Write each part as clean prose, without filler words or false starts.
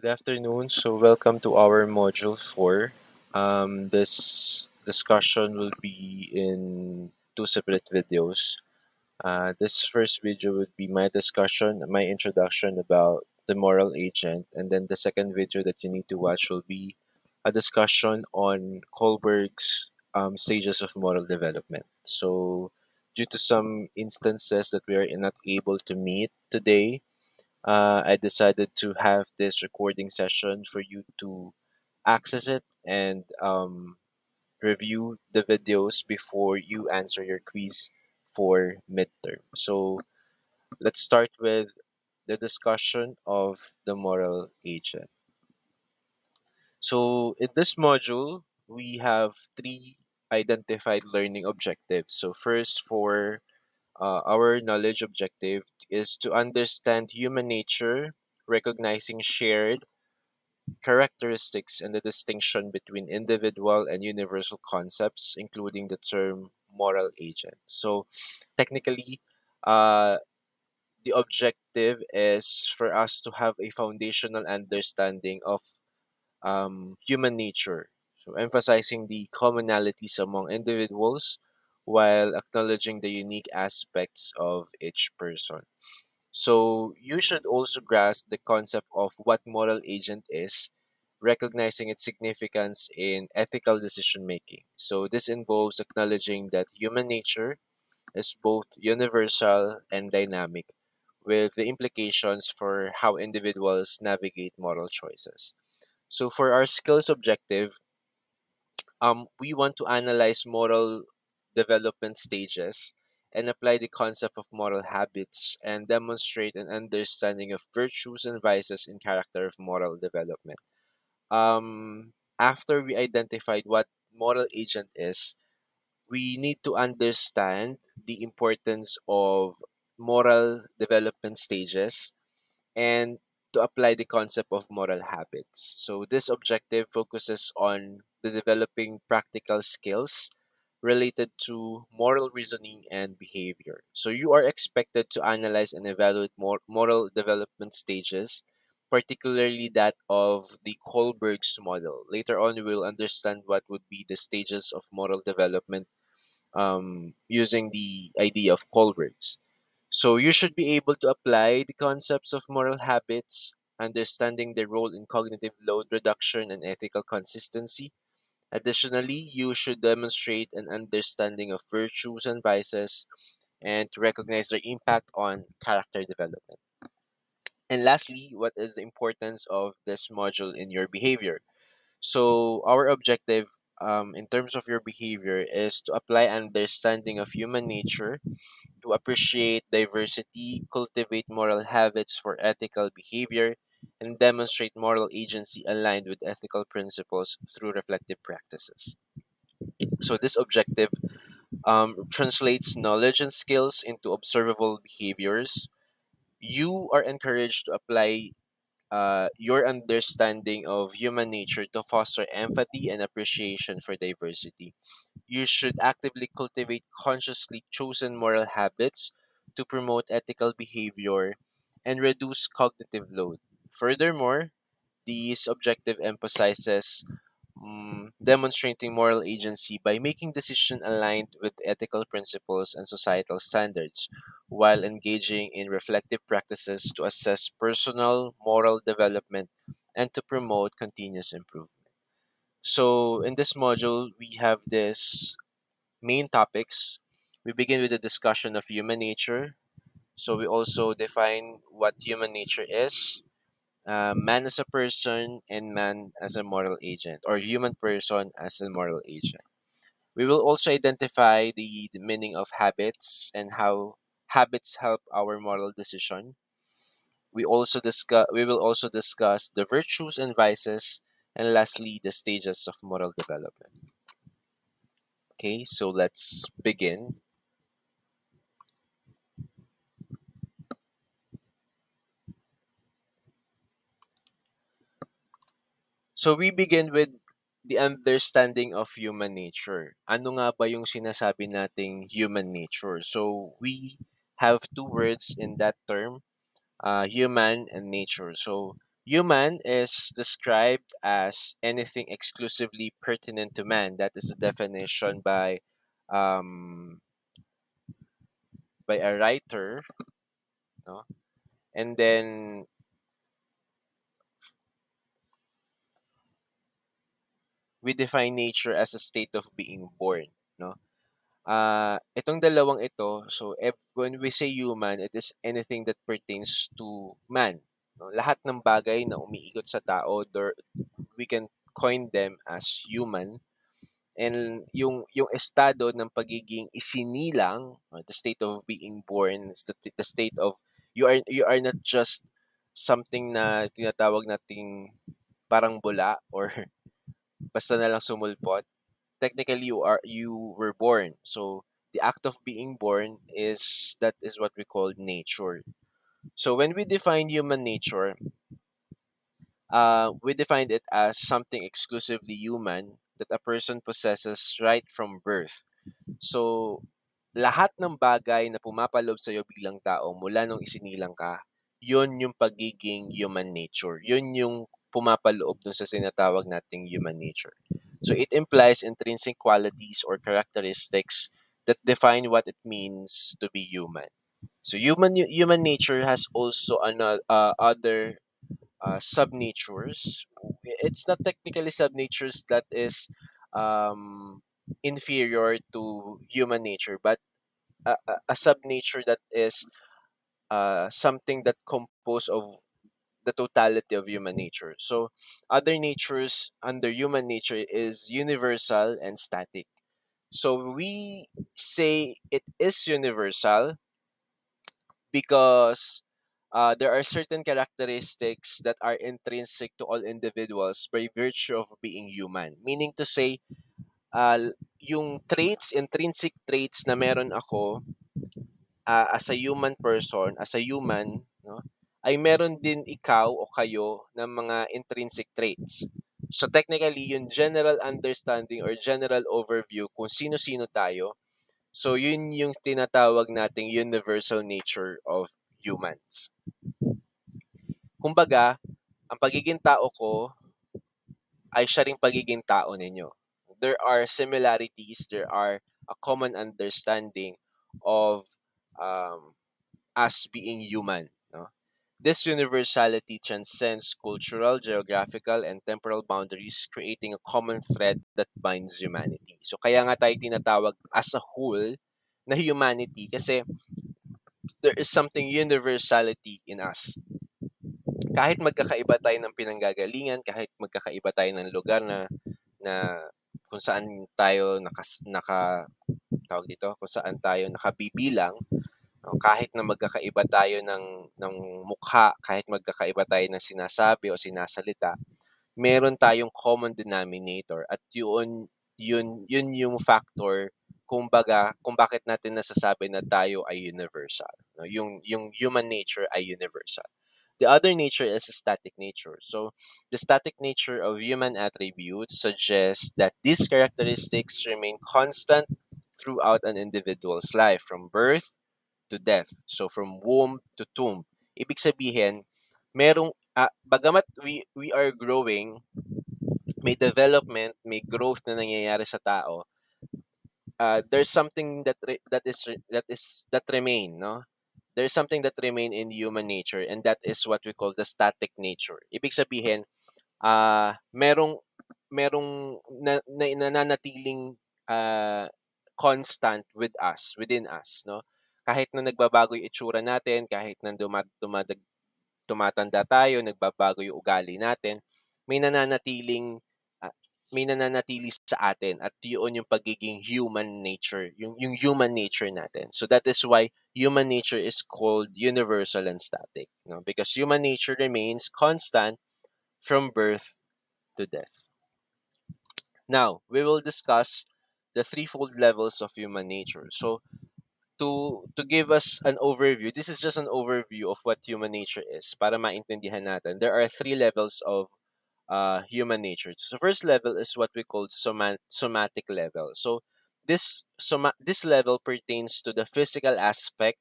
Good afternoon. Welcome to our module 4. This discussion will be in two separate videos. This first video would be my discussion, my introduction about the moral agent, and then the second video that you need to watch will be a discussion on Kohlberg's stages of moral development. So, due to some instances that we are not able to meet today, I decided to have this recording session for you to access it and review the videos before you answer your quiz for midterm. So let's start with the discussion of the moral agent. So in this module, we have three identified learning objectives. So first, for our knowledge objective is to understand human nature, recognizing shared characteristics and the distinction between individual and universal concepts, including the term moral agent. So, technically, uh, the objective is for us to have a foundational understanding of human nature. So, emphasizing the commonalities among individuals while acknowledging the unique aspects of each person. So you should also grasp the concept of what moral agent is, recognizing its significance in ethical decision making. So this involves acknowledging that human nature is both universal and dynamic, with the implications for how individuals navigate moral choices. So for our skills objective, we want to analyze moral development stages and apply the concept of moral habits and demonstrate an understanding of virtues and vices in character of moral development. After we identified what moral agent is, we need to understand the importance of moral development stages and to apply the concept of moral habits. So this objective focuses on the developing practical skills related to moral reasoning and behavior. So you are expected to analyze and evaluate moral development stages, particularly that of the Kohlberg's model. Later on, we will understand what would be the stages of moral development using the idea of Kohlberg's. So you should be able to apply the concepts of moral habits, understanding their role in cognitive load reduction and ethical consistency. Additionally, you should demonstrate an understanding of virtues and vices and to recognize their impact on character development. And lastly, what is the importance of this module in your behavior? So, our objective in terms of your behavior is to apply understanding of human nature, to appreciate diversity, cultivate moral habits for ethical behavior, and demonstrate moral agency aligned with ethical principles through reflective practices. So, this objective translates knowledge and skills into observable behaviors. You are encouraged to apply your understanding of human nature to foster empathy and appreciation for diversity. You should actively cultivate consciously chosen moral habits to promote ethical behavior and reduce cognitive load. Furthermore, this objective emphasizes demonstrating moral agency by making decisions aligned with ethical principles and societal standards, while engaging in reflective practices to assess personal moral development and to promote continuous improvement. So, in this module, we have this main topics. We begin with a discussion of human nature. So, we also define what human nature is, man as a person, and man as a moral agent, or human person as a moral agent. We will also identify the meaning of habits and how habits help our moral decision. We will also discuss the virtues and vices, and lastly the stages of moral development. Okay, so let's begin. So we begin with the understanding of human nature. Ano nga ba yung sinasabi nating human nature? So we have two words in that term, human and nature. So Human is described as anything exclusively pertinent to man. That is a definition um, by a writer, no? And then we define nature as a state of being born, no? Itong dalawang ito, so when we say human, it is anything that pertains to man. No? Lahat ng bagay na umiikot sa tao, we can coin them as human. And yung estado ng pagiging isinilang, the state of being born, is the state of you are not just something na tinatawag nating parang bula or basta na lang sumulpot. Technically you were born. So the act of being born is that is what we call nature. So when we define human nature, we defined it as something exclusively human that a person possesses right from birth. So, lahat ng bagay na pumapaloob sa'yo bilang tao mula nung isinilang ka, yun yung pagiging human nature. Yun yung pumapaloob dun sa sinatawag nating human nature. So, it implies intrinsic qualities or characteristics that define what it means to be human. So, human nature has also another other subnatures. It's not technically subnatures that is inferior to human nature, but a subnature that is something that composed of the totality of human nature. So, other natures under human nature is universal and static. So, we say it is universal because there are certain characteristics that are intrinsic to all individuals by virtue of being human. Meaning to say, yung traits, intrinsic traits na meron ako as a human person, as a human, no, ay meron din ikaw o kayo ng mga intrinsic traits. So technically, yung general understanding or general overview kung sino-sino tayo, so yun yung tinatawag nating universal nature of humans. Kumbaga, ang pagiging tao ko ay siya ring pagiging tao ninyo. There are similarities, there are a common understanding of um, us being human. No? This universality transcends cultural, geographical, and temporal boundaries, creating a common thread that binds humanity. So kaya nga tayo tinatawag as a whole na humanity kasi there is something universality in us. Kahit magkakaiba tayo ng pinanggagalingan, kahit magkakaiba tayo ng lugar na kung saan tayo tawag dito, kung saan tayo nakabibilang, no, kahit na magkakaiba tayo ng mukha, kahit magkakaiba tayo ng sinasabi o sinasalita, meron tayong common denominator at yun yung factor kung bakit natin nasasabi na tayo ay universal. No? Yung human nature ay universal. The other nature is a static nature. So, the static nature of human attributes suggests that these characteristics remain constant throughout an individual's life, from birth to death. So, from womb to tomb. Ibig sabihin, bagamat we are growing, may development, may growth na nangyayari sa tao, there's something that remain, no? There's something that remain in human nature, and that is what we call the static nature. Ibig sabihin, merong nananatiling constant within us, no? Kahit na nagbabago yung itsura natin, kahit na tumatanda tayo, nagbabago yung ugali natin, may nananatiling may nananatili sa atin at yun yung pagiging human nature, yung human nature natin. So that is why human nature is called universal and static, no? Because human nature remains constant from birth to death. Now, we will discuss the threefold levels of human nature. So, to give us an overview, this is just an overview of what human nature is para maintindihan natin. There are three levels of human nature. So, first level is what we call somatic level. So, this level pertains to the physical aspect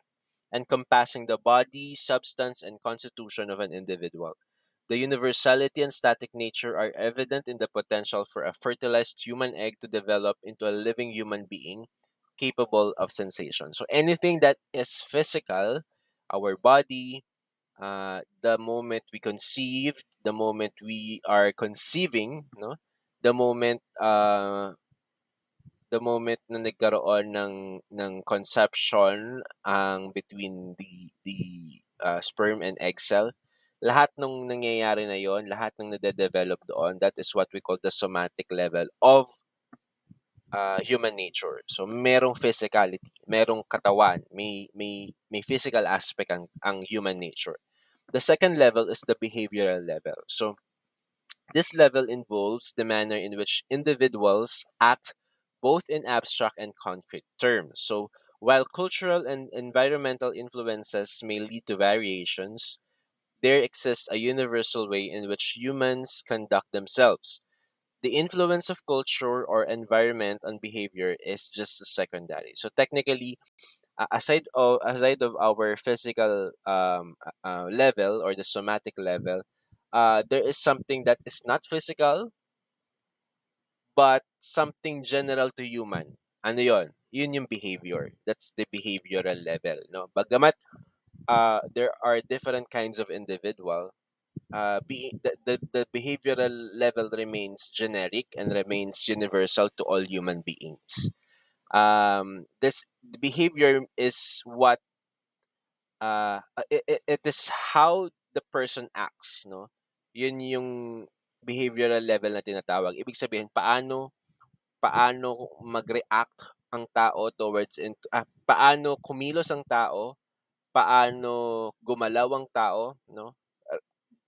encompassing the body, substance, and constitution of an individual. The universality and static nature are evident in the potential for a fertilized human egg to develop into a living human being capable of sensation. So anything that is physical, our body, the moment we conceive, the moment we are conceiving, no, the moment na nagkaroon ng conception ang between the sperm and egg cell, lahat nung nangyayari na yon, lahat ng nade-develop doon, that is what we call the somatic level of human nature. So merong physicality, merong katawan, may physical aspect ang human nature. The second level is the behavioral level. So this level involves the manner in which individuals act both in abstract and concrete terms. So, while cultural and environmental influences may lead to variations, there exists a universal way in which humans conduct themselves. The influence of culture or environment on behavior is just secondary. So technically, aside of our physical level or the somatic level, there is something that is not physical but something general to human. Ano yon? Yun yung behavior. That's the behavioral level. No? Bagamat there are different kinds of individual, the behavioral level remains generic and remains universal to all human beings. This behavior is what it is how the person acts, no? Yun yung behavioral level na tinatawag. Ibig sabihin, paano mag-react ang tao paano kumilos ang tao, paano gumalaw ang tao, no?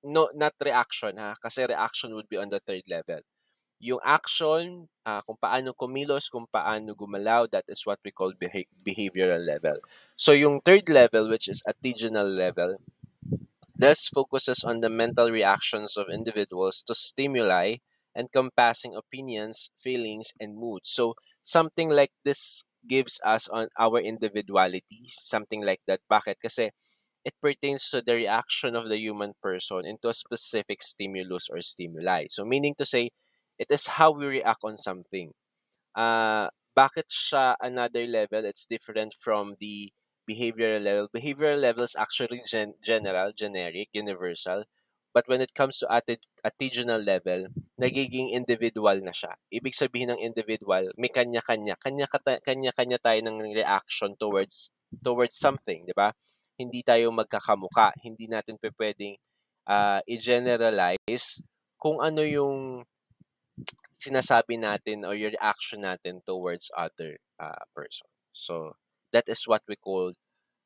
No, not reaction ha, kasi reaction would be on the third level. Yung action, kung paano kumilos, kung paano gumalaw, that is what we call behavioral level. So yung third level, which is attitudinal level, this focuses on the mental reactions of individuals to stimuli encompassing opinions, feelings, and moods. So something like this gives us on our individuality, something like that. Bakit? Kasi it pertains to the reaction of the human person into a specific stimulus or stimuli. So meaning to say, it is how we react on something. Bakit siya another level? It's different from the behavioral level. Behavioral level is actually general, generic, universal. But when it comes to attitudinal level, nagiging individual na siya. Ibig sabihin ng individual, may kanya-kanya. Kanya-kanya tayo ng reaction towards something, di ba? Hindi tayo magkakamuka. Hindi natin pwedeng i-generalize kung ano yung sinasabi natin or your reaction natin towards other person. So that is what we call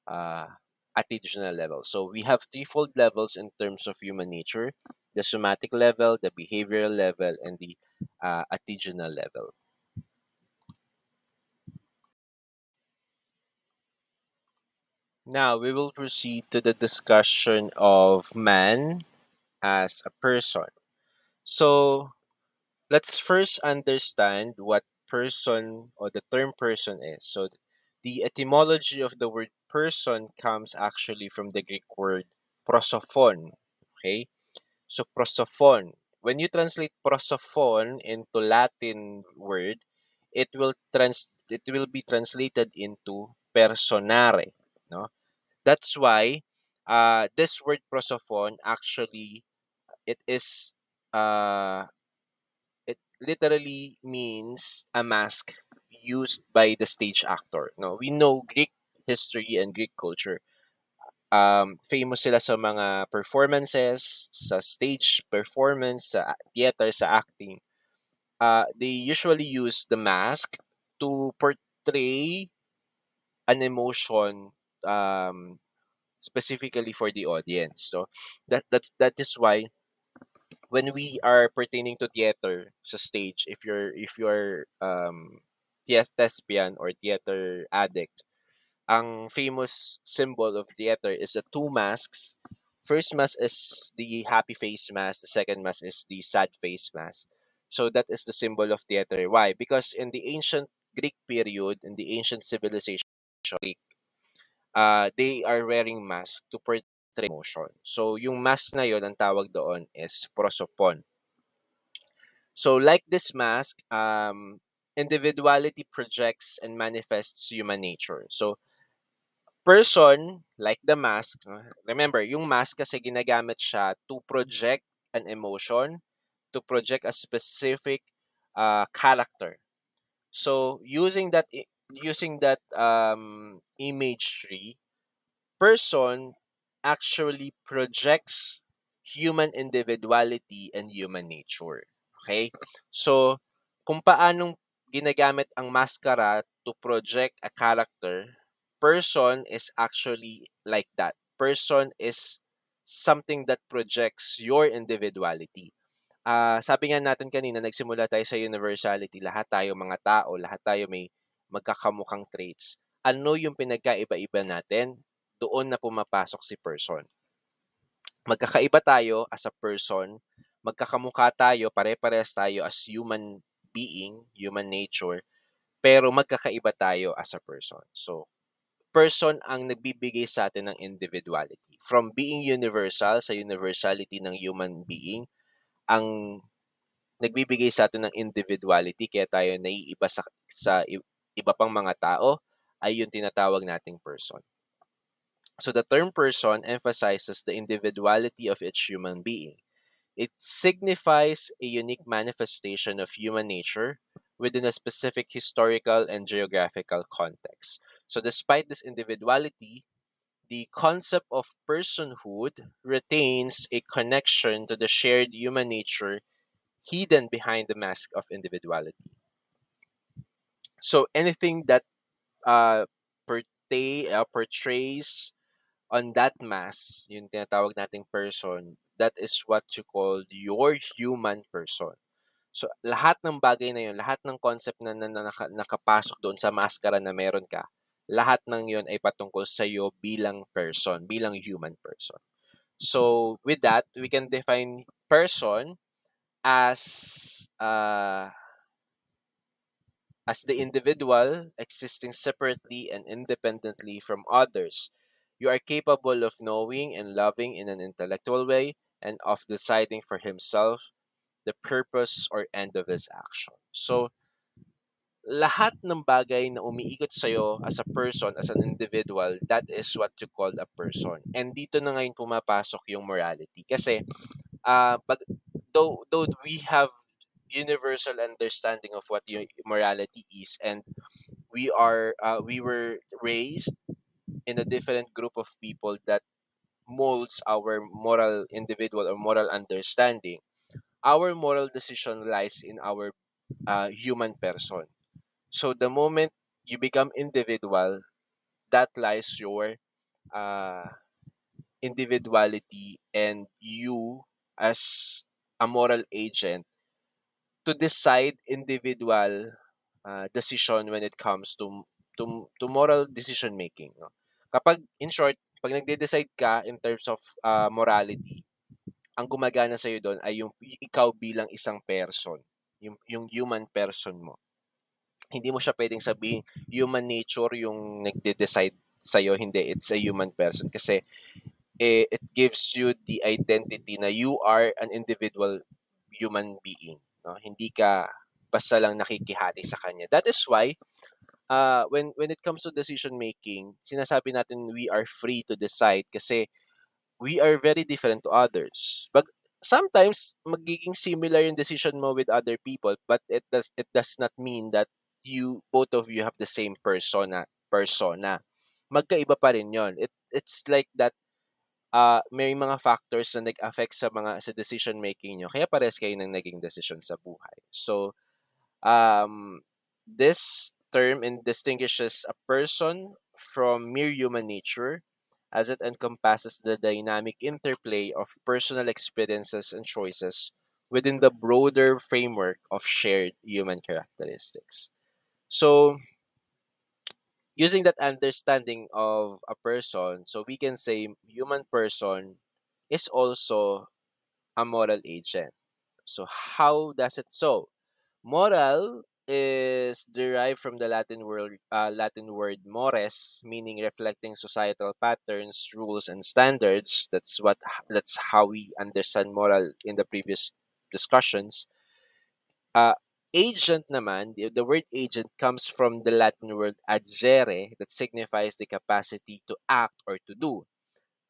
uh, attitudinal level. So we have threefold levels in terms of human nature: the somatic level, the behavioral level, and the attitudinal level. Now we will proceed to the discussion of man as a person. So let's first understand what person or the term person is. So the etymology of the word person comes actually from the Greek word prosophon. Okay? So prosophon. When you translate prosophon into Latin word, it will be translated into personare. No? That's why this word prosophon actually it is uh it literally means a mask used by the stage actor. No, we know Greek history and Greek culture. Famous sila sa mga performances, sa stage performance, sa theater, sa acting. They usually use the mask to portray an emotion specifically for the audience. So that is why when we are pertaining to theater sa stage, if you're thespian or theater addict, ang famous symbol of theater is the two masks. First mask is the happy face mask, the second mask is the sad face mask. So that is the symbol of theater. Why? Because in the ancient Greek period, in the ancient civilization, they are wearing masks to emotion. So, yung mask na yon ang tawag doon is prosopon. So, like this mask, individuality projects and manifests human nature. So, person, like the mask, remember, yung mask kasi ginagamit siya to project an emotion, to project a specific character. So, using that imagery, person actually projects human individuality and human nature. Okay? So, kung paanong ginagamit ang maskara to project a character, person is actually like that. Person is something that projects your individuality. Sabi nga natin kanina, nagsimula tayo sa universality. Lahat tayo mga tao, lahat tayo may magkakamukhang traits. Ano yung pinagkaiba-iba natin? Doon na pumapasok si person. Magkakaiba tayo as a person, magkakamukha tayo, pare-parehas tayo as human being, human nature, pero magkakaiba tayo as a person. So, person ang nagbibigay sa atin ng individuality. From being universal, sa universality ng human being, ang nagbibigay sa atin ng individuality kaya tayo naiiba sa iba pang mga tao ay yung tinatawag nating person. So the term person emphasizes the individuality of each human being. It signifies a unique manifestation of human nature within a specific historical and geographical context. So despite this individuality, the concept of personhood retains a connection to the shared human nature hidden behind the mask of individuality. So anything that uh, portrays on that mask, yung tinatawag nating person, that is what you call your human person. So lahat ng bagay na yun, lahat ng concept na nakapasok doon sa maskara na meron ka, lahat ng yun ay patungkol sa iyo bilang person, bilang human person. So with that, we can define person as the individual existing separately and independently from others. You are capable of knowing and loving in an intellectual way and of deciding for himself the purpose or end of his action. So, lahat ng bagay na umiikot sa'yo as a person, as an individual, that is what you call a person. And dito na ngayon pumapasok yung morality. Kasi, though we have universal understanding of what morality is, and we were raised in a different group of people that molds our moral individual or moral understanding. Our moral decision lies in our human person. So the moment you become individual, that lies your uh, individuality and you as a moral agent to decide individual decision when it comes to moral decision making, no? Kapag in short, pag nagde-decide ka in terms of morality, ang gumagana sa iyo doon ay yung ikaw bilang isang person, yung human person mo. Hindi mo siya pwedeng sabihin human nature yung nagde-decide sa iyo, hindi, it's a human person kasi it gives you the identity na you are an individual human being, no? Hindi ka basta lang nakikihati sa kanya. That is why when it comes to decision making, sinasabi natin we are free to decide kasi we are very different to others. But sometimes magiging similar yung decision mo with other people, but it does not mean that you both of you have the same persona. Magkaiba pa rin 'yon. It's like that may mga factors na nag-affect sa decision making nyo. Kaya parehas kayo ng naging decision sa buhay. So, this term distinguishes a person from mere human nature as it encompasses the dynamic interplay of personal experiences and choices within the broader framework of shared human characteristics. So, using that understanding of a person, so we can say human person is also a moral agent. So how does it so? Moral is derived from the Latin word mores, meaning reflecting societal patterns, rules, and standards. That's how we understand moral in the previous discussions. Uh, Agent naman, the word agent comes from the Latin word agere, that signifies the capacity to act or to do.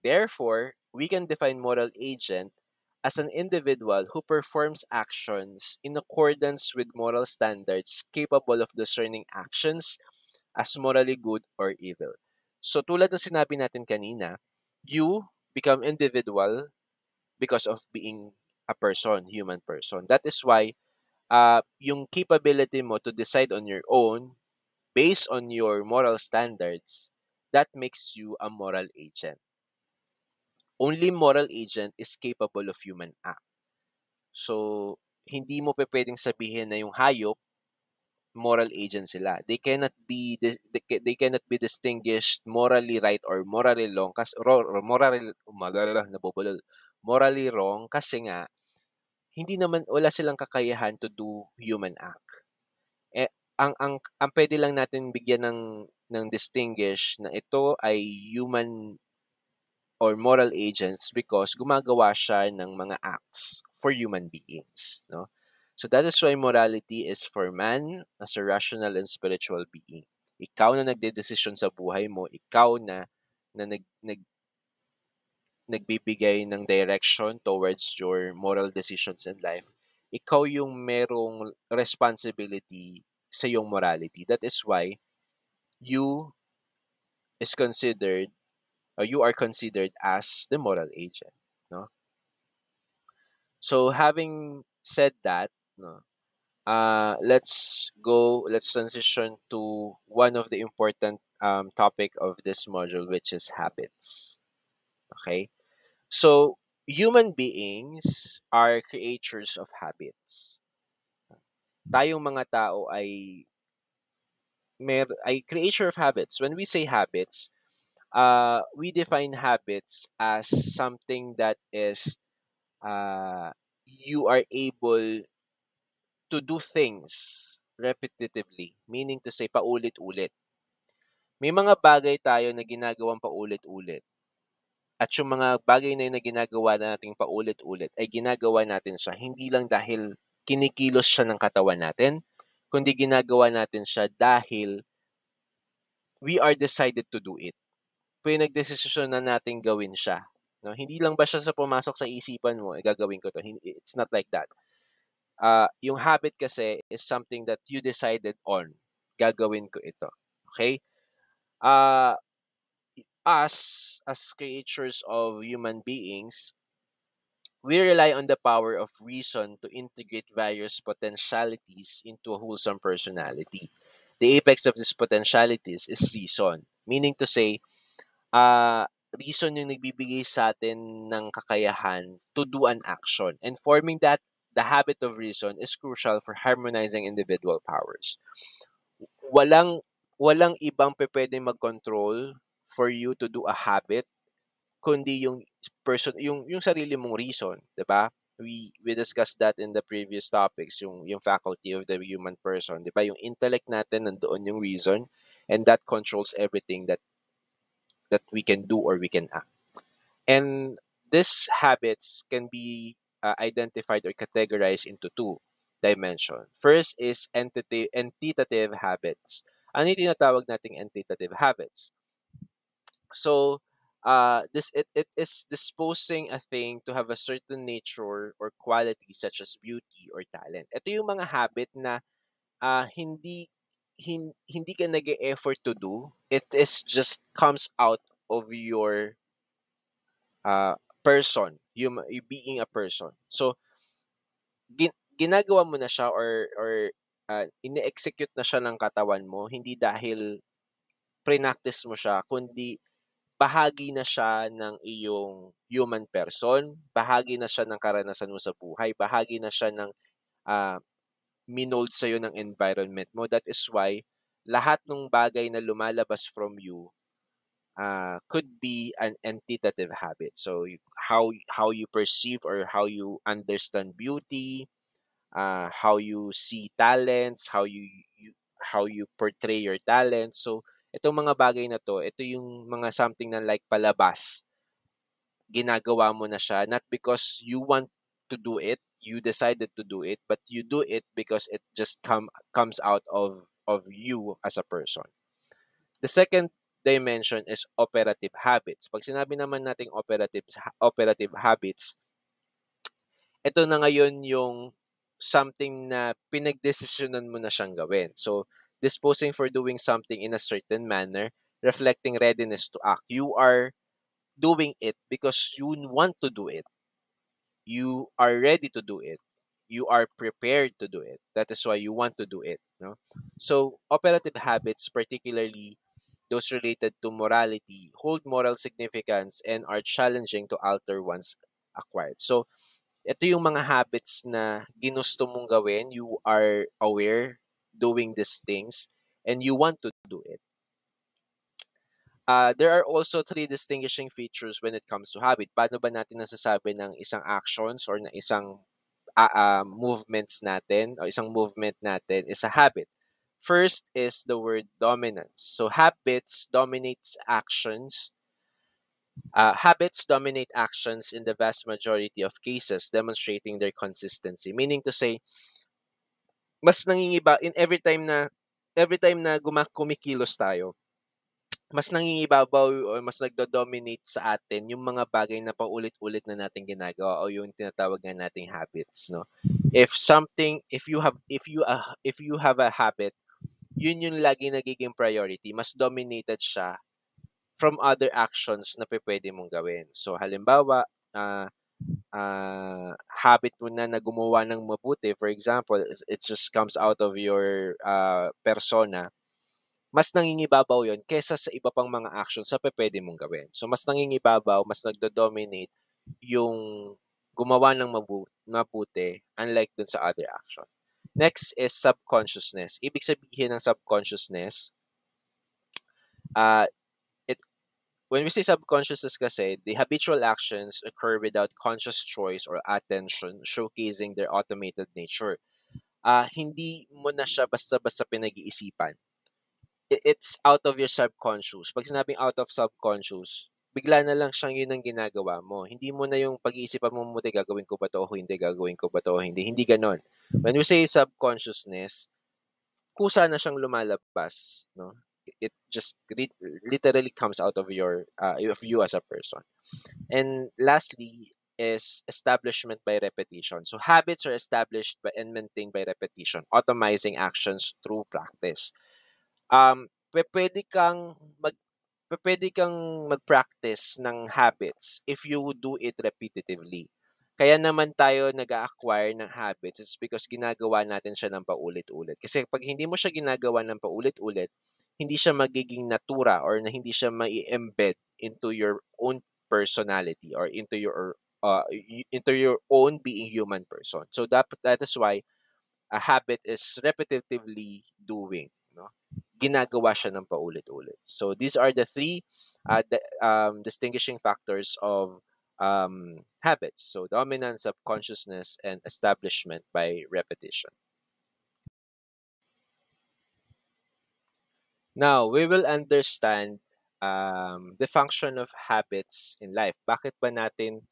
Therefore, we can define moral agent as an individual who performs actions in accordance with moral standards, capable of discerning actions as morally good or evil. So tulad ng sinabi natin kanina, you become individual because of being a person, human person. That is why yung capability mo to decide on your own based on your moral standards, that makes you a moral agent. Only moral agent is capable of human act. So, hindi mo pupuwedeng sabihin na yung hayop, moral agent sila. They cannot be distinguished morally right or morally wrong nabubulol. Morally wrong kasi nga hindi naman wala silang kakayahan to do human act. Eh, ang puwede lang natin bigyan ng distinguish na ito ay human or moral agents because gumagawa siya ng mga acts for human beings, no? So that is why morality is for man as a rational and spiritual being. Ikaw na nagdedesisyon sa buhay mo, ikaw na nagbibigay ng direction towards your moral decisions in life. Ikaw yung merong responsibility sa iyong morality. That is why you is considered or you are considered as the moral agent, no? So having said that, no, let's transition to one of the important topic of this module, which is habits. Okay, so human beings are creatures of habits. Tayong mga tao ay creature of habits. When we say habits, we define habits as something that is you are able to do things repetitively, meaning to say paulit-ulit. May mga bagay tayo na ginagawang paulit-ulit. At yung mga bagay na yun na ginagawa nating paulit-ulit ay ginagawa natin siya hindi lang dahil kinikilos siya ng katawan natin, kundi ginagawa natin siya dahil we are decided to do it. Pinagdesisyon na nating gawin siya. No? Hindi lang ba siya sa pumasok sa isipan mo, gagawin ko to. It's not like that. Yung habit kasi is something that you decided on. Gagawin ko ito. Okay? Uh, us, as creatures of human beings, we rely on the power of reason to integrate various potentialities into a wholesome personality. The apex of these potentialities is reason. Meaning to say, reason yung nagbibigay sa atin ng kakayahan to do an action. And forming that, the habit of reason is crucial for harmonizing individual powers. Walang walang ibang pupuwedeng mag-control for you to do a habit kundi yung sarili mong reason, 'di ba? We discussed that in the previous topics, yung faculty of the human person, 'di ba? Yung intellect natin nandoon yung reason and that controls everything that we can do or we can act. And these habits can be identified or categorized into two dimensions. First is entitative habits. Ano yung tinatawag nating entitative habits? So, it is disposing a thing to have a certain nature or quality such as beauty or talent. Ito yung mga habit na hindi ka nag-e-effort to do. It is just comes out of your uh, person, you being a person. So, ginagawa mo na siya or ine-execute na siya ng katawan mo, hindi dahil prinactice mo siya, kundi bahagi na siya ng iyong human person, bahagi na siya ng karanasan mo sa buhay, bahagi na siya ng ah, minold sa'yo ng environment mo. That is why lahat ng bagay na lumalabas from you could be an entitative habit. So how you perceive or how you understand beauty, how you see talents, how you portray your talents. So, itong mga bagay na 'to, ito yung mga something na like palabas, ginagawa mo na siya not because you want to do it, you decided to do it, but you do it because it just comes out of you as a person. The second dimension is operative habits. Pag sinabi naman nating operative habits, ito na ngayon yung something na pinagdesisyonan mo na siyang gawin. So, disposing for doing something in a certain manner, reflecting readiness to act. You are doing it because you want to do it. You are ready to do it. You are prepared to do it. That is why you want to do it. No? So, operative habits, particularly those related to morality, hold moral significance and are challenging to alter once acquired. So, ito yung mga habits na ginusto mong gawin, you are aware doing these things, and you want to do it. There are also three distinguishing features when it comes to habit. Paano ba natin nasasabi ng isang actions or ng isang movements natin o isang movement natin is a habit? First is the word dominance. So habits dominate actions in the vast majority of cases, demonstrating their consistency. Meaning to say, mas nangingiba in every time na kumikilos tayo, mas nangingibabaw o mas nagdo-dominate sa atin yung mga bagay na paulit-ulit na nating ginagawa o yung tinatawag nga nating habits, no? If you have a habit, yun yung lagi nagiging priority, mas dominated siya from other actions na pupuwede mong gawin. So halimbawa, habit mo na gumawa ng mabuti, for example, it just comes out of your persona, mas nangingibabaw yon kaysa sa iba pang mga actions na pupuwede mong gawin. So mas nangingibabaw, mas nagdo-dominate yung gumawa ng mabuti unlike dun sa other action. Next is subconsciousness. Ibig sabihin ng subconsciousness, uh, it when we say subconsciousness kasi, the habitual actions occur without conscious choice or attention, showcasing their automated nature. Hindi mo na siya basta-basta pinag-iisipan. It's out of your subconscious. Pag sinabing out of subconscious, bigla na lang siyang yun ang ginagawa mo. Hindi mo na yung pag-iisipan mo mabuti, gagawin ko ba to o hindi, gagawin ko ba to o hindi. Hindi ganon. When we say subconsciousness, kusa na siyang lumalabas, no? It just literally comes out of of you as a person. And lastly is establishment by repetition. So habits are established by and maintained by repetition, automizing actions through practice. Pupuwede kang mag-practice ng habits if you do it repetitively. Kaya naman tayo nag-a-acquire ng habits, it's because ginagawa natin siya ng paulit-ulit. Kasi 'pag hindi mo siya ginagawa ng paulit-ulit, hindi siya magiging natura or na hindi siya mai-embed into your own personality or into your own being human person. So that is why a habit is repetitively doing, no? Ginagawa siya ng paulit-ulit. So these are the three distinguishing factors of habits. So dominance, subconsciousness, and establishment by repetition. Now, we will understand the function of habits in life. Bakit ba natin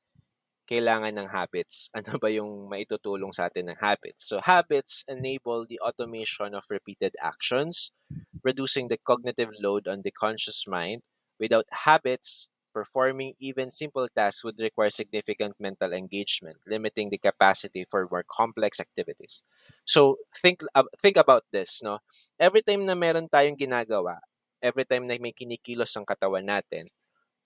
kailangan ng habits? Ano ba yung maitutulong sa atin ng habits? So habits enable the automation of repeated actions, reducing the cognitive load on the conscious mind. Without habits, performing even simple tasks would require significant mental engagement, limiting the capacity for more complex activities. So think about this, no? Every time na meron tayong ginagawa, every time na may kinikilos ang katawan natin,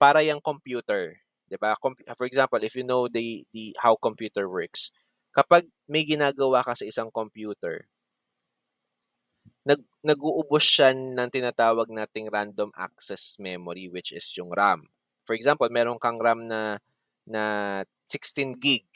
para yung computer, 'di ba? For example, if you know the how computer works, kapag may ginagawa ka sa isang computer, nag-uubos siya ng tinatawag nating random access memory, which is yung RAM. For example, meron kang RAM na 16 gig,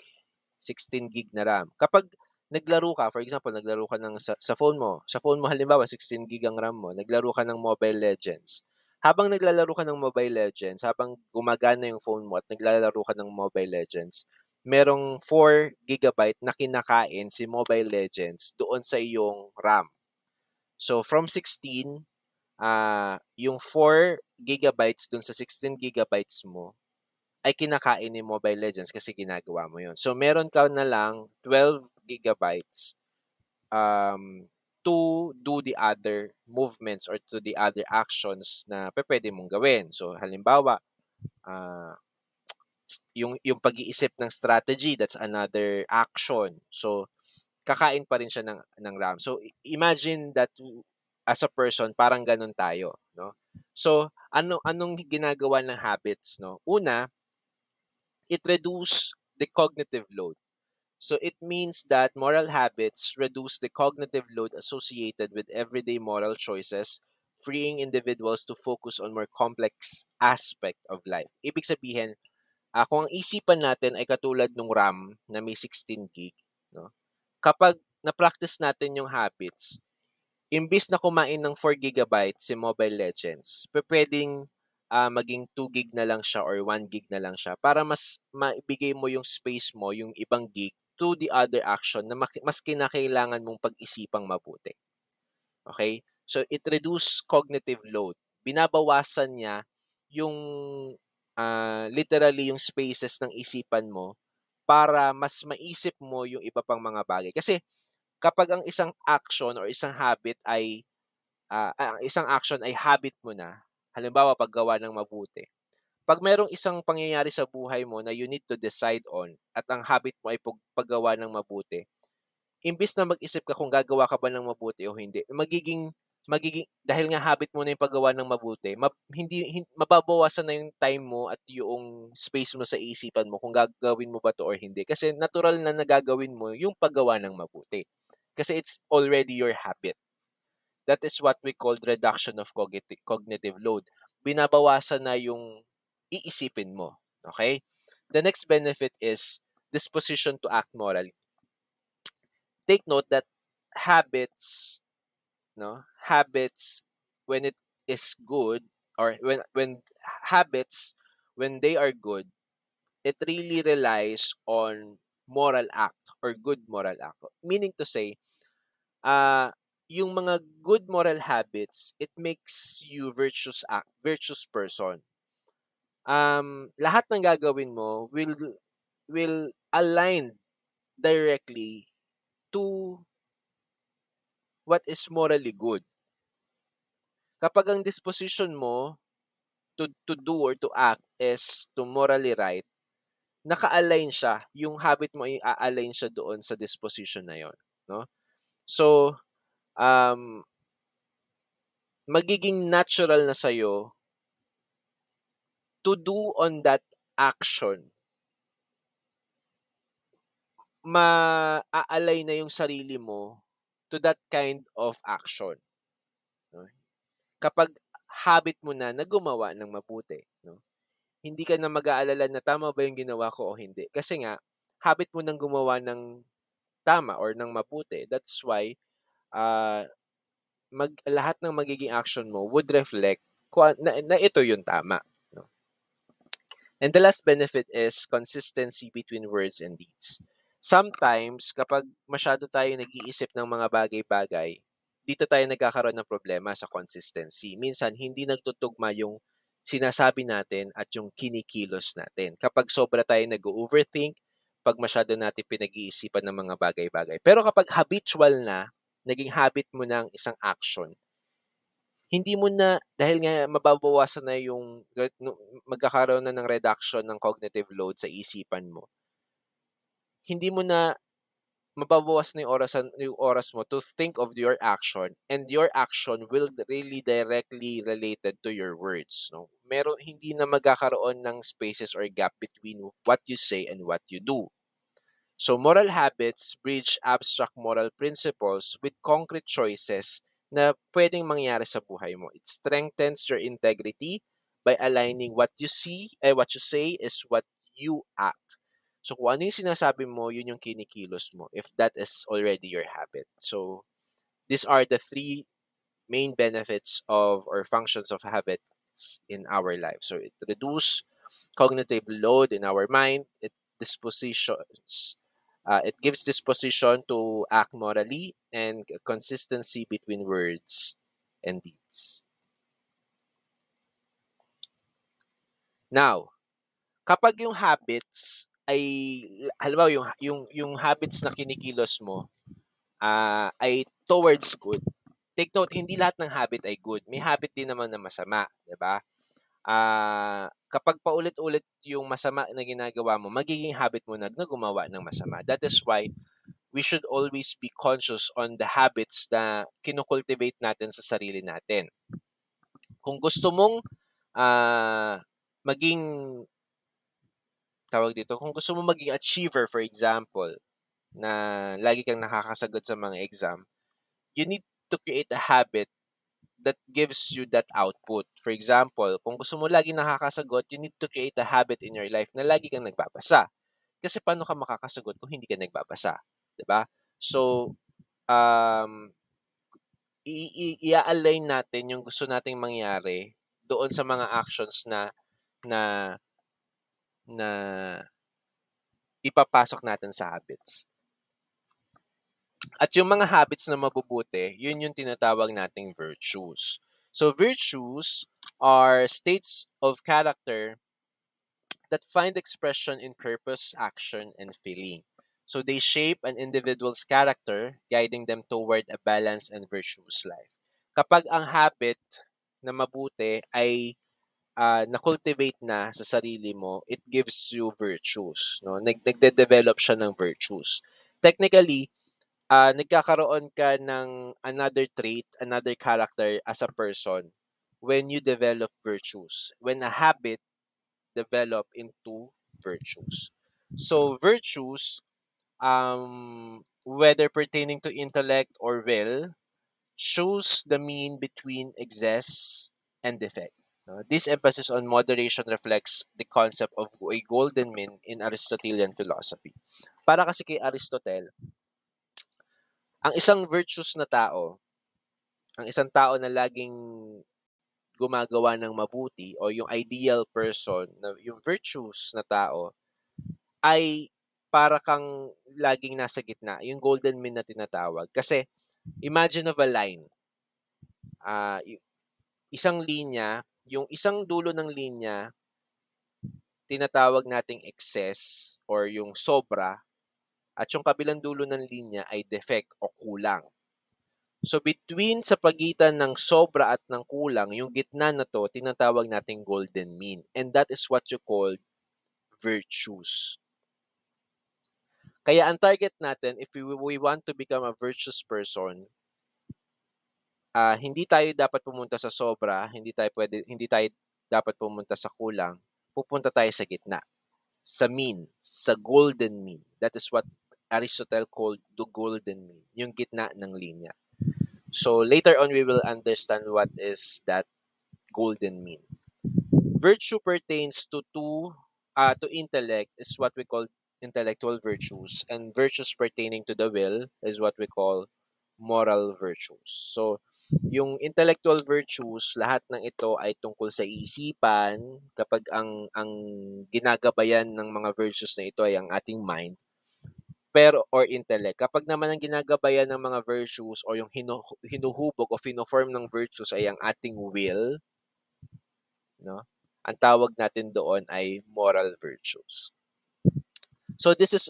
16 gig na RAM. Kapag naglaro ka, for example, naglaro ka sa phone mo halimbawa 16 gig ang RAM mo, naglaro ka ng Mobile Legends. Habang naglalaro ka ng Mobile Legends, habang gumagana yung phone mo at naglalaro ka ng Mobile Legends, merong 4 GB na kinakain si Mobile Legends doon sa iyong RAM. So from 16, yung 4 GB dun sa 16 GB mo ay kinakain ni Mobile Legends kasi ginagawa mo yun. So meron ka na lang 12 GB to do the other movements or to the other actions na pupuwede mong gawin. So halimbawa, ah, yung pag-iisip ng strategy, that's another action. So kakain pa rin siya ng RAM. So imagine that as a person parang gano'n tayo, 'no? So anong ginagawa ng habits, 'no? Una, it reduce the cognitive load. So it means that moral habits reduce the cognitive load associated with everyday moral choices, freeing individuals to focus on more complex aspect of life. Ibig sabihin, kung ang isipan natin ay katulad ng RAM na may 16 gig, no? Kapag na-practice natin yung habits, imbis na kumain ng 4 GB si Mobile Legends, pupuwedeng, maging 2 gig na lang siya or 1 gig na lang siya para mas maibigay mo yung space mo, yung ibang gig, to the other action na mas kinakailangan mong pag-isipang mabuti, okay? So, it reduce cognitive load. Binabawasan niya yung, literally yung spaces ng isipan mo para mas maisip mo yung iba pang mga bagay. Kasi kapag ang isang action or isang habit ay ang isang action ay habit mo na, halimbawa paggawa ng mabuti. 'Pag merong isang pangyayari sa buhay mo na you need to decide on at ang habit mo ay paggawa ng mabuti, imbis na mag-isip ka kung gagawa ka ba ng mabuti o hindi, magiging magiging dahil nga habit mo na yung paggawa ng mabuti, mababawasan na yung time mo at yung space mo sa isipan mo kung gagawin mo ba 'to or hindi. Kasi natural na nagagawin mo yung paggawa ng mabuti. Kasi it's already your habit. That is what we call reduction of cognitive load. Binabawasan na yung iisipin mo. Okay? The next benefit is disposition to act morally. Take note that habits, no? Habits when it is good or when habits when they are good, it really relies on moral act or good moral act. Meaning to say, ah, yung mga good moral habits, it makes you virtuous person. Lahat ng gagawin mo will align directly to what is morally good. Kapag ang disposition mo to do or to act is to morally right, naka-align siya, yung habit mo ay a-align siya doon sa disposition na yon, no? So, um, magiging natural na sa'yo to do on that action, maa-align na yung sarili mo to that kind of action, 'no? Kapag habit mo na gumawa ng mabuti, 'no? Hindi ka na mag-aalala na tama ba yung ginawa ko o hindi. Kasi nga, habit mo ng gumawa ng tama or ng mabuti. That's why, ah, lahat ng magiging action mo would reflect na ito yung tama, 'no? And the last benefit is consistency between words and deeds. Sometimes, kapag masyado tayo nag-iisip ng mga bagay-bagay, dito tayo nagkakaroon ng problema sa consistency. Minsan, hindi nagtutugma yung sinasabi natin at yung kinikilos natin. Kapag sobra tayo nag-overthink, pag masyado natin pinag-iisipan ng mga bagay-bagay. Pero kapag habitual na, naging habit mo ng isang action, hindi mo na dahil nga mababawasan na yung magkakaroon na ng reduction ng cognitive load sa isipan mo, hindi mo na mababawasan na yung oras mo to think of your action, and your action will really directly related to your words, 'no? Hindi na magkakaroon ng spaces or gap between what you say and what you do. So moral habits bridge abstract moral principles with concrete choices na pwedeng mangyari sa buhay mo. It strengthens your integrity by aligning what you say is what you act. So kung ano yung sinasabi mo, yun yung kinikilos mo if that is already your habit. So these are the three main benefits of or functions of habits in our life. So it reduces cognitive load in our mind. It dispositions. It gives disposition to act morally and consistency between words and deeds. Now, kapag yung habits ay halimbawa yung habits na kinikilos mo ay towards good. Take note, hindi lahat ng habit ay good. May habit din naman na masama, 'di ba? Kapag paulit-ulit yung masama na ginagawa mo, magiging habit mo na gumawa ng masama. That is why we should always be conscious on the habits na kinocultivate natin sa sarili natin. Kung gusto mong maging tawag dito, kung gusto mong maging achiever, for example, na lagi kang nakakasagot sa mga exam, you need to create a habit that gives you that output. For example, kung gusto mo lagi nakakasagot, you need to create a habit in your life na lagi kang nagbabasa. Kasi paano ka makakasagot kung hindi ka nagbabasa, 'di ba? So, um, i-align natin yung gusto nating mangyari doon sa mga actions na na ipapasok natin sa habits. At yung mga habits na mabubuti, yun yung tinatawag nating virtues. So virtues are states of character that find expression in purpose, action, and feeling. So they shape an individual's character, guiding them toward a balanced and virtuous life. Kapag ang habit na mabuti ay na-cultivate na sa sarili mo, it gives you virtues. No? Nagde-develop siya ng virtues. Technically, nagkakaroon ka ng another trait, another character as a person when you develop virtues. When a habit develop into virtues. So virtues, whether pertaining to intellect or will, shows the mean between excess and defect. This emphasis on moderation reflects the concept of a golden mean in Aristotelian philosophy. Para kasi kay Aristotle, ang isang virtuous na tao, ang isang tao na laging gumagawa ng mabuti o yung ideal person, na yung virtuous na tao, ay para kang laging nasa gitna, yung golden mean na tinatawag. Kasi imagine of a line, isang linya, yung isang dulo ng linya, tinatawag nating excess or yung sobra, at yung kabilang dulo ng linya ay defect o kulang. So between sa pagitan ng sobra at ng kulang, yung gitna na to, tinatawag nating golden mean. And that is what you call virtues. Kaya ang target natin, if we want to become a virtuous person, hindi tayo dapat pumunta sa sobra, hindi tayo dapat pumunta sa kulang, pupunta tayo sa gitna, sa mean, sa golden mean. That is what Aristotle called the golden mean, yung gitna ng linya. So later on, we will understand what is that golden mean. Virtue pertains to intellect is what we call intellectual virtues, and virtues pertaining to the will is what we call moral virtues. So, yung intellectual virtues, lahat ng ito ay tungkol sa isipan. Kapag ang ginagabayan ng mga virtues na ito ay ang ating mind, pero or intellect. Kapag naman ang ginagabayan ng mga virtues o yung hinuhubog o fino-form ng virtues ay ang ating will, no? Ang tawag natin doon ay moral virtues. So this is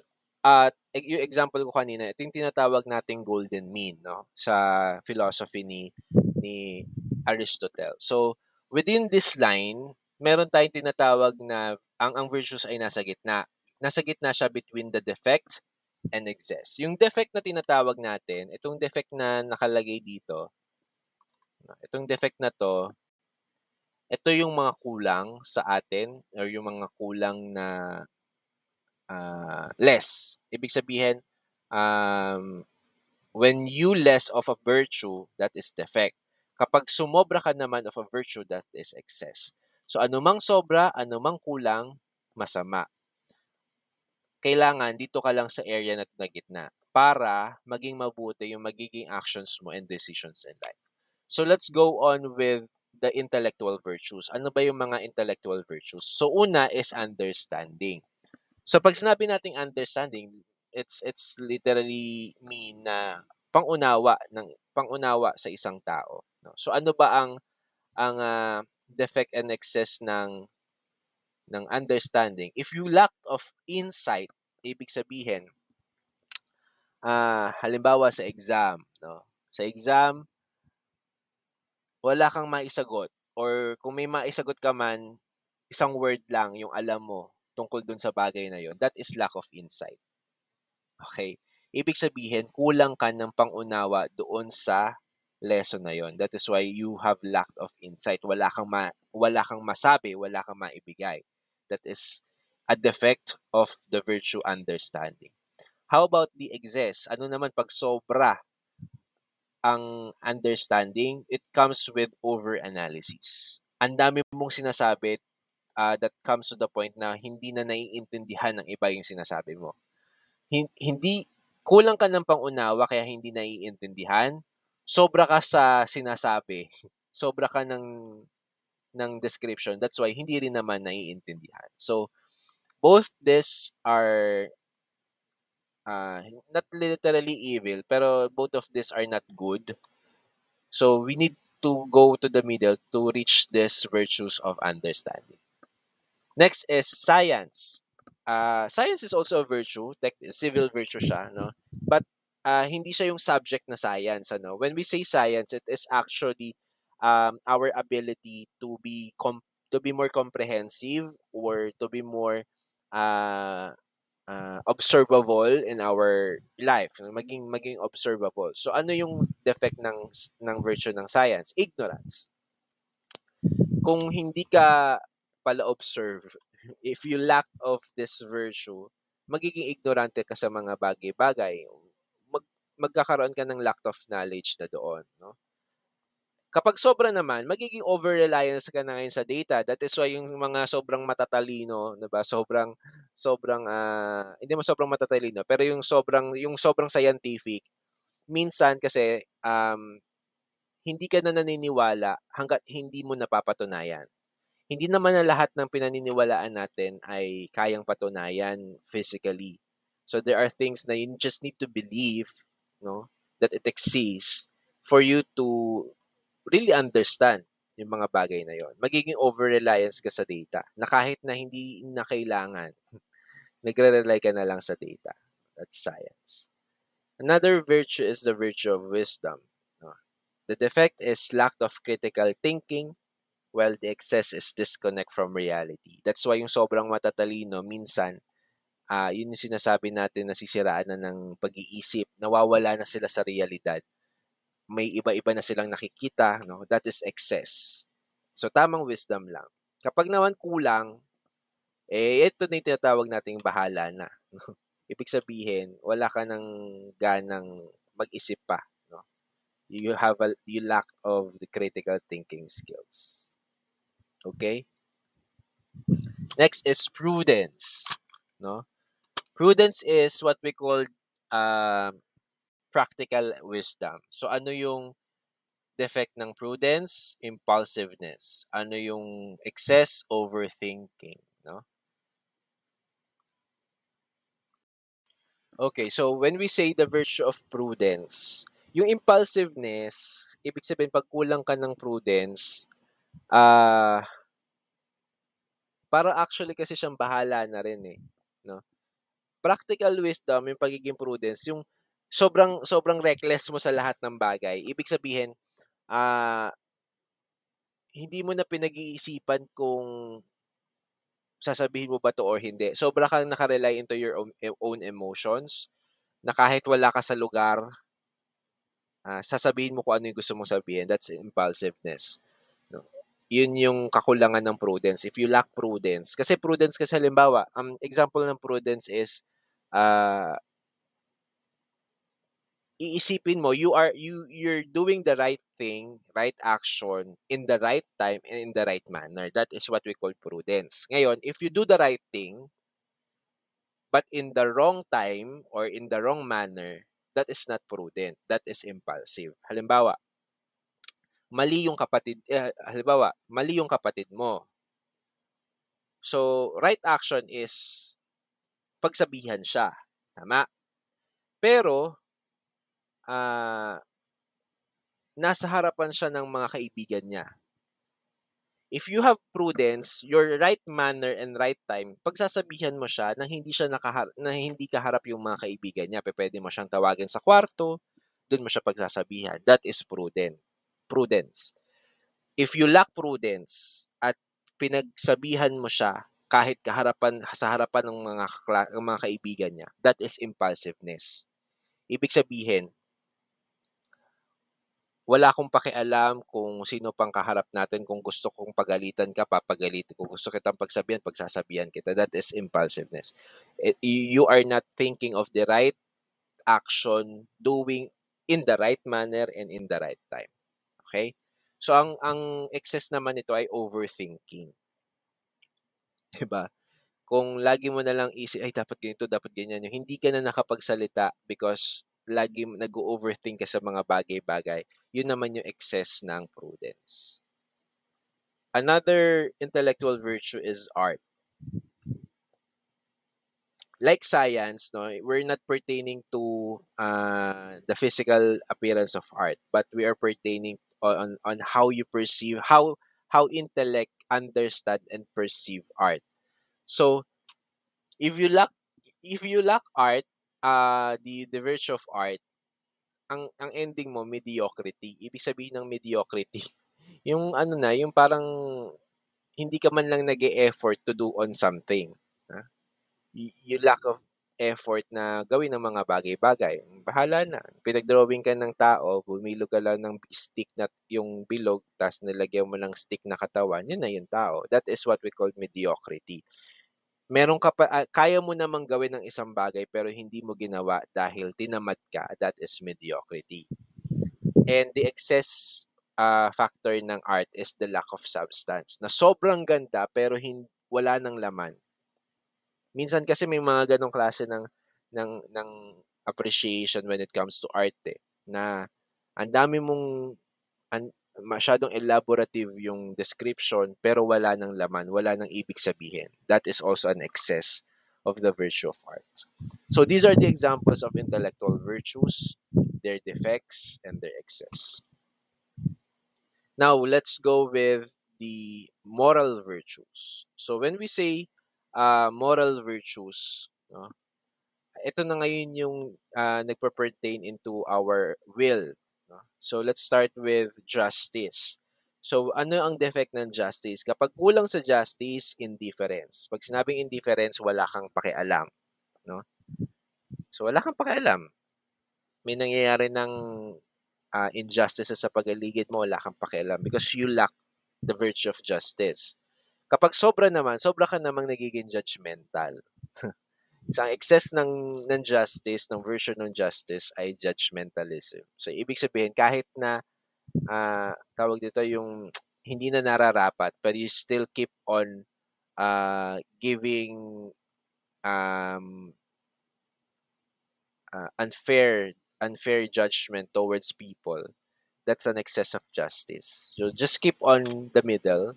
yung example ko kanina, ito yung tinatawag nating golden mean, no, sa philosophy ni Aristotle. So within this line, meron tayong tinatawag na ang virtues ay nasa gitna. Nasa gitna siya between the defect and excess. Yung defect na tinatawag natin, itong defect na nakalagay dito, itong defect na to, ito yung mga kulang sa atin or yung mga kulang na less. Ibig sabihin, when you less of a virtue, that is defect. Kapag sumobra ka naman of a virtue, that is excess. So anumang sobra, anumang kulang, masama. Kailangan dito ka lang sa area na gitna para maging mabuti yung magiging actions mo and decisions in life. So let's go on with the intellectual virtues. Ano ba yung mga intellectual virtues? So una is understanding. So pag sinabi nating understanding, it's literally mean na pangunawa sa isang tao, no? So ano ba ang defect and excess ng understanding? If you lack of insight, ibig sabihin, halimbawa sa exam, no? Sa exam, wala kang maisagot or kung may maisagot ka man, isang word lang yung alam mo tungkol dun sa bagay na yun. That is lack of insight. Okay? Ibig sabihin, kulang ka ng pangunawa doon sa lesson na yon. That is why you have lack of insight. Wala kang masabi, wala kang maibigay. That is a defect of the virtue understanding. How about the excess? Ano naman pag sobra ang understanding? It comes with over-analysis. Ang dami mong sinasabi that comes to the point na hindi na naiintindihan ng iba yung sinasabi mo. Hindi kulang ka ng pangunawa kaya hindi naiintindihan, sobra ka sa sinasabi, sobra ka ng description, that's why hindi rin naman naiintindihan. So, both this are, not literally evil, pero both of these are not good. So, we need to go to the middle to reach these virtues of understanding. Next is science. Science is also a virtue, civil virtue siya, no? But hindi siya yung subject na science, ano? When we say science, it is actually our ability to be more comprehensive or to be more uh, observable in our life, no? Maging observable. So ano yung defect ng virtue ng science? Ignorance. Kung hindi ka pala observe, if you lack of this virtue, magiging ignorante ka sa mga bagay-bagay. Mag, magkakaroon ka ng lack of knowledge na doon, no? Kapag sobra naman, magiging over-reliance ka na ngayon sa data. That is why yung mga sobrang matatalino, 'di ba? Sobrang hindi mo sobrang matatalino, pero yung sobrang scientific, minsan kasi hindi ka na naniniwala hangga't hindi mo napapatunayan. Hindi naman na lahat ng pinaniniwalaan natin ay kayang patunayan physically. So there are things na you just need to believe, no, that it exists for you to really understand yung mga bagay na yon. Magiging over-reliance ka sa data na kahit na hindi na kailangan, nagre-rely ka na lang sa data. That's science. Another virtue is the virtue of wisdom. No? The defect is lack of critical thinking, while the excess is disconnect from reality. That's why yung sobrang matatalino, minsan, yun yung sinasabi natin, nasisiraan na ng pag-iisip, nawawala na sila sa realidad. May iba-iba na silang nakikita, no? That is excess. So, tamang wisdom lang. Kapag naman kulang, ito na yung tinatawag nating bahala na. Ibig sabihin, wala ka ng ganang mag-isip pa. No? You lack of the critical thinking skills. Okay? Next is prudence, no? Prudence is what we call practical wisdom. So ano yung defect ng prudence? Impulsiveness. Ano yung excess? Overthinking, no? Okay, so when we say the virtue of prudence, yung impulsiveness, ibig sabihin pag kulang ka ng prudence, para actually kasi siyang bahala na rin eh, no? Practical wisdom, yung pagiging prudence, yung sobrang sobrang reckless mo sa lahat ng bagay. Ibig sabihin, ah, hindi mo na pinag-iisipan kung sasabihin mo ba 'to or hindi. Sobra kang naka-rely into your own emotions, na kahit wala ka sa lugar, sasabihin mo kung ano yung gusto mong sabihin. That's impulsiveness, no? Yun yung kakulangan ng prudence. If you lack prudence, kasi prudence kasi halimbawa, example ng prudence is, ah iisipin mo you're doing the right thing, right action in the right time and in the right manner. That is what we call prudence. Ngayon, if you do the right thing but in the wrong time or in the wrong manner, that is not prudent. That is impulsive. Halimbawa, mali yung kapatid mo. So, right action is pagsabihan siya, tama? Pero, ah, nasa harapan siya ng mga kaibigan niya. If you have prudence, your right manner and right time, pagsasabihan mo siya na na hindi kaharap yung mga kaibigan niya. Pupuwede mo siyang tawagin sa kwarto, dun mo siya pagsasabihan. That is prudence. If you lack prudence at pinagsabihan mo siya kahit sa harapan ng ng mga kaibigan niya, that is impulsiveness. Ibig sabihin, wala akong pakialam kung sino pang kaharap natin, kung gusto kong pagalitan ka, papagalitan, kung gusto kitang pagsabihan, pagsasabihan kita. That is impulsiveness. You are not thinking of the right action, doing in the right manner and in the right time. Okay? So ang excess naman nito ay overthinking. 'Di ba? Kung lagi mo na lang ay dapat ganito, dapat ganyan, yung hindi ka na nakapagsalita because lagi nag-o-overthink ka sa mga bagay-bagay, yun naman yung excess ng prudence. Another intellectual virtue is art. Like science, no, we're not pertaining to the physical appearance of art, but we are pertaining on how you perceive, how intellect understand and perceive art. So if you lack art, the virtue of art, ang ending mo mediocrity. Ibig sabihin ng mediocrity, yung ano na, yung parang hindi ka man lang nag-e-effort to do on something. Ha? You lack of effort na gawin ng mga bagay-bagay. Bahala na. Pinag-drawing ka ng tao, bumilog ka lang ng stick na yung bilog, tapos nilagyan mo ng stick na katawan, yun na yung tao. That is what we call mediocrity. Meron ka pa, kaya mo namang gawin ng isang bagay pero hindi mo ginawa dahil tinamad ka, that is mediocrity. And the excess factor ng art is the lack of substance. Na sobrang ganda pero wala ng laman. Minsan kasi may mga ganong klase ng appreciation when it comes to art na ang dami mong masyadong elaborative yung description pero wala ng laman, wala ng ibig sabihin. That is also an excess of the virtue of art. So these are the examples of intellectual virtues, their defects, and their excess. Now, let's go with the moral virtues. So when we say moral virtues, no, ito na ngayon yung nagpa-pertain into our will. No? So let's start with justice. So ano ang defect ng justice? Kapag kulang sa justice, indifference. Pag sinabing indifference, wala kang pakialam. No? So wala kang pakialam. May nangyayari ng injustices sa pagaligid mo, wala kang pakialam because you lack the virtue of justice. Kapag sobra ka namang nagiging judgmental. Isang excess ng justice, ng version ng justice ay judgmentalism. So, ibig sabihin, kahit na, tawag dito yung hindi na nararapat, but you still keep on giving unfair judgment towards people, that's an excess of justice. So, just keep on the middle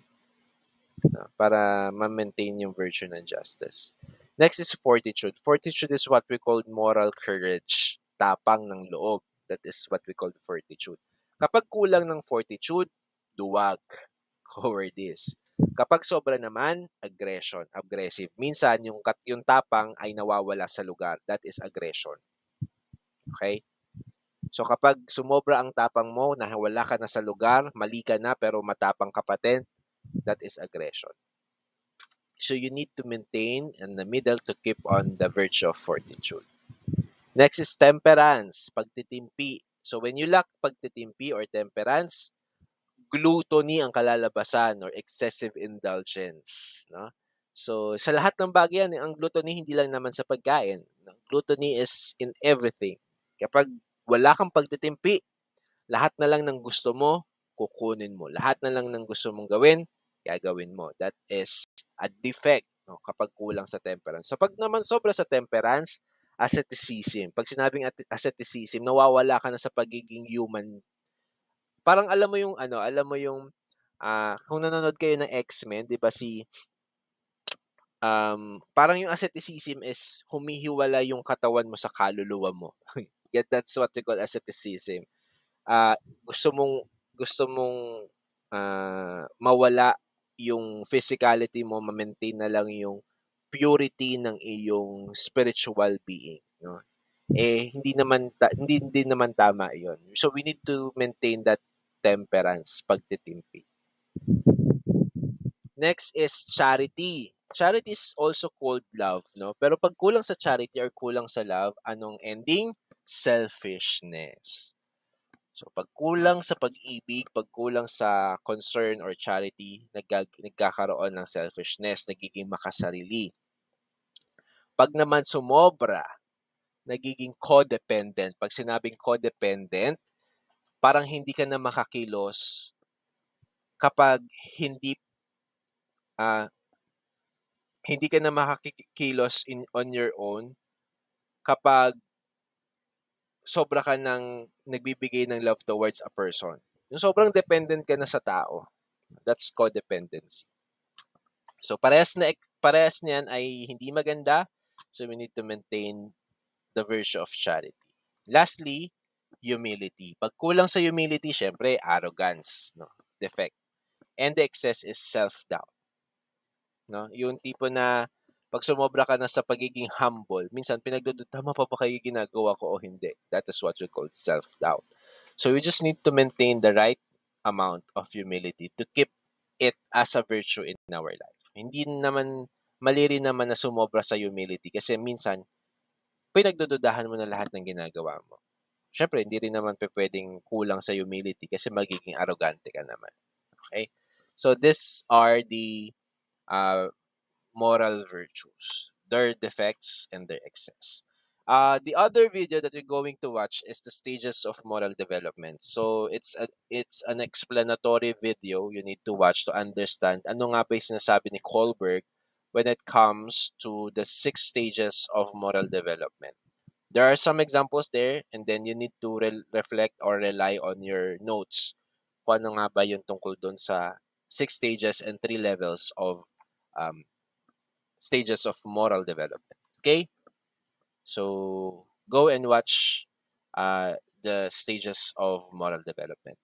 para ma-maintain yung virtue ng justice. Next is fortitude. Fortitude is what we call moral courage, tapang ng loob. That is what we call fortitude. Kapag kulang ng fortitude, duwag, cowardice. Kapag sobra naman, aggression, aggressive. Minsan, yung tapang ay nawawala sa lugar. That is aggression. Okay? So kapag sumobra ang tapang mo, na wala ka na sa lugar, mali ka na pero matapang ka pa din, that is aggression. So you need to maintain in the middle to keep on the virtue of fortitude. Next is temperance, pagtitimpi. So when you lack pagtitimpi or temperance, gluttony ang kalalabasan or excessive indulgence. No? So sa lahat ng bagay yan, ang gluttony hindi lang naman sa pagkain. Gluttony is in everything. Kapag wala kang pagtitimpi, lahat na lang ng gusto mo, kukunin mo. Lahat na lang ng gusto mong gawin, gagawin mo. That is a defect, no, kapag kulang sa temperance. So pag naman sobra sa temperance, asceticism. Pag sinabing asceticism, nawawala ka na sa pagiging human. Parang alam mo yung kung nanonood kayo ng X-Men, 'di ba parang yung asceticism is humihiwala yung katawan mo sa kaluluwa mo. Yeah, that's what we call asceticism. Ah, gusto mong gusto mong, mawala yung physicality mo, ma-maintain na lang yung purity ng iyong spiritual being, 'no? Eh, hindi naman tama yun. So, we need to maintain that temperance, pagtitimpi. Next is charity. Charity is also called love, 'no? Pero 'pag kulang sa charity or kulang sa love, anong ending? Selfishness. So, 'pag kulang sa pag-ibig, 'pag kulang sa concern or charity, nagkakaroon ng selfishness, nagiging makasarili. 'Pag naman sumobra, nagiging codependent. 'Pag sinabing codependent, parang hindi ka na makakilos kapag hindi, ah, hindi ka na makakikilos on your own kapag sobra ka ng nagbibigay ng love towards a person. Yung sobrang dependent ka na sa tao, that's codependency. So parehas niyan ay hindi maganda, so we need to maintain the virtue of charity. Lastly, humility. Pag kulang sa humility, syempre arrogance, 'no, defect. And the excess is self-doubt, 'no? Yung tipo na 'pag sumobra ka na sa pagiging humble, minsan tama pa ba kayo ginagawa ko o hindi? That is what we call self-doubt. So we just need to maintain the right amount of humility to keep it as a virtue in our life. Hindi naman mali rin naman na sumobra sa humility kasi minsan pinagdududahan mo na lahat ng ginagawa mo. Siyempre hindi rin naman pupuwedeng kulang sa humility kasi magiging arrogante ka naman, okay? So these are the, uh, moral virtues, their defects and their excess. The other video that we're going to watch is the stages of moral development. So it's an explanatory video you need to watch to understand ano nga ba yung sinasabi ni Kohlberg when it comes to the 6 stages of moral development. There are some examples there, and then you need to reflect or rely on your notes kung ano nga ba yung tungkol doon sa 6 stages and 3 levels of, um, stages of moral development. Okay? So go and watch, the stages of moral development.